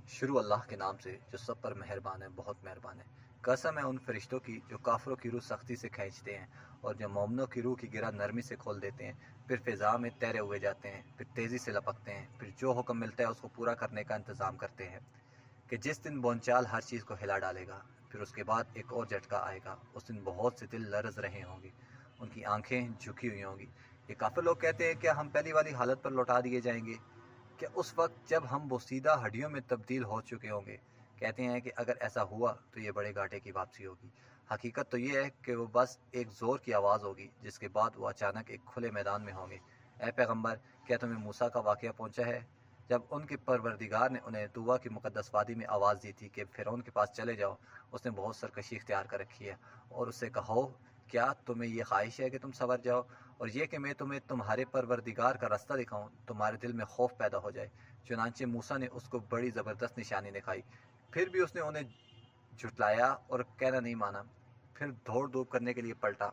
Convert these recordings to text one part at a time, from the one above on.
شروع اللہ کے نام سے جو سب پر مہربان ہے، بہت مہربان ہے۔ قسم ہے ان فرشتوں کی جو کافروں کی روح سختی سے کھینچتے ہیں اور جو مومنوں کی روح کی گرہ نرمی سے کھول دیتے ہیں، پھر فضا میں تیرے ہوئے جاتے ہیں، پھر تیزی سے لپکتے ہیں، پھر جو حکم ملتا ہے اس کو پورا کرنے کا انتظام کرتے ہیں کہ جس دن بونچال ہر چیز کو ہلا ڈالے گا، پھر اس کے بعد ایک اور جھٹکا آئے گا۔ اس دن بہت سے دل لرز رہے ہوں گے، ان کی آنکھیں جھکی ہوئی ہوں گی۔ یہ کافر لوگ کہتے ہیں کیا ہم پہلی والی حالت پر لوٹا دیے جائیں گے؟ کہ اس وقت جب ہم بوسیدہ ہڈیوں میں تبدیل ہو چکے ہوں گے؟ کہتے ہیں کہ اگر ایسا ہوا تو یہ بڑے گھاٹے کی واپسی ہوگی۔ حقیقت تو یہ ہے کہ وہ بس ایک زور کی آواز ہوگی جس کے بعد وہ اچانک ایک کھلے میدان میں ہوں گے۔ اے پیغمبر، کیا تمہیں موسیٰ کا واقعہ پہنچا ہے جب ان کے پروردگار نے انہیں طوبیٰ کی مقدس وادی میں آواز دی تھی کہ فرعون کے پاس چلے جاؤ، اس نے بہت سرکشی اختیار کر رکھی ہے، اور اس سے کہو کیا تمہیں یہ خواہش ہے کہ تم سنور جاؤ، اور یہ کہ میں تمہیں تمہارے پروردگار کا رستہ دکھاؤں، تمہارے دل میں خوف پیدا ہو جائے۔ چنانچہ موسیٰ نے اس کو بڑی زبردست نشانی دکھائی، پھر بھی اس نے انہیں جھٹلایا اور کہنا نہیں مانا، پھر دوڑ دھوپ کرنے کے لیے پلٹا،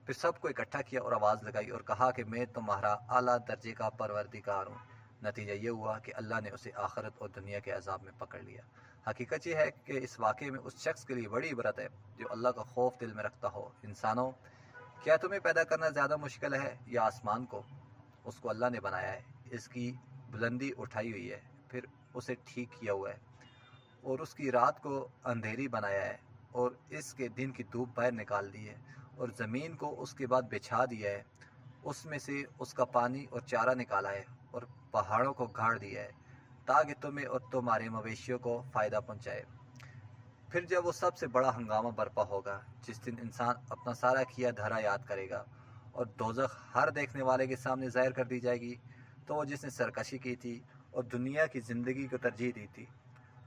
پھر سب کو اکٹھا کیا اور آواز لگائی اور کہا کہ میں تمہارا اعلیٰ درجے کا پروردگار ہوں۔ نتیجہ یہ ہوا کہ اللہ نے اسے آخرت اور دنیا کے عذاب میں پکڑ لیا۔ حقیقت یہ ہے کہ اس واقعے میں اس شخص کے لیے بڑی عبرت ہے جو اللہ کا خوف دل میں رکھتا ہو۔ انسانوں، کیا تمہیں پیدا کرنا زیادہ مشکل ہے یا آسمان کو؟ اس کو اللہ نے بنایا ہے، اس کی بلندی اٹھائی ہوئی ہے، پھر اسے ٹھیک کیا ہوا ہے، اور اس کی رات کو اندھیری بنایا ہے، اور اس کے دن کی دھوپ باہر نکال دی ہے، اور زمین کو اس کے بعد بچھا دیا ہے، اس میں سے اس کا پانی اور چارہ نکالا ہے، اور پہاڑوں کو گاڑ دیا ہے تاکہ تمہیں اور تمہارے مویشیوں کو فائدہ پہنچائے۔ پھر جب وہ سب سے بڑا ہنگامہ برپا ہوگا، جس دن انسان اپنا سارا کیا دھرا یاد کرے گا اور دوزخ ہر دیکھنے والے کے سامنے ظاہر کر دی جائے گی، تو وہ جس نے سرکشی کی تھی اور دنیا کی زندگی کو ترجیح دی تھی،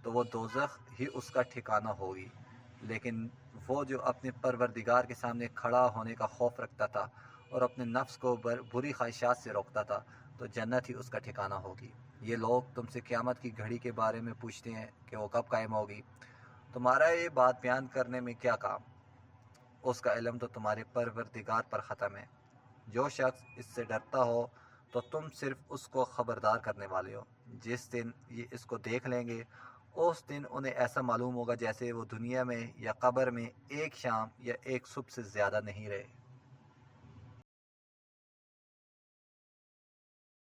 تو وہ دوزخ ہی اس کا ٹھکانہ ہوگی۔ لیکن وہ جو اپنے پروردگار کے سامنے کھڑا ہونے کا خوف رکھتا تھا اور اپنے نفس کو بری خواہشات سے روکتا تھا، تو جنت ہی اس کا ٹھکانہ ہوگی۔ یہ لوگ تم سے قیامت کی گھڑی کے بارے میں پوچھتے ہیں کہ وہ کب قائم ہوگی۔ تمہارا یہ بات بیان کرنے میں کیا کام؟ اس کا علم تو تمہارے پروردگار پر ختم ہے۔ جو شخص اس سے ڈرتا ہو تو تم صرف اس کو خبردار کرنے والے ہو۔ جس دن یہ اس کو دیکھ لیں گے، اس دن انہیں ایسا معلوم ہوگا جیسے وہ دنیا میں یا قبر میں ایک شام یا ایک صبح سے زیادہ نہیں رہے۔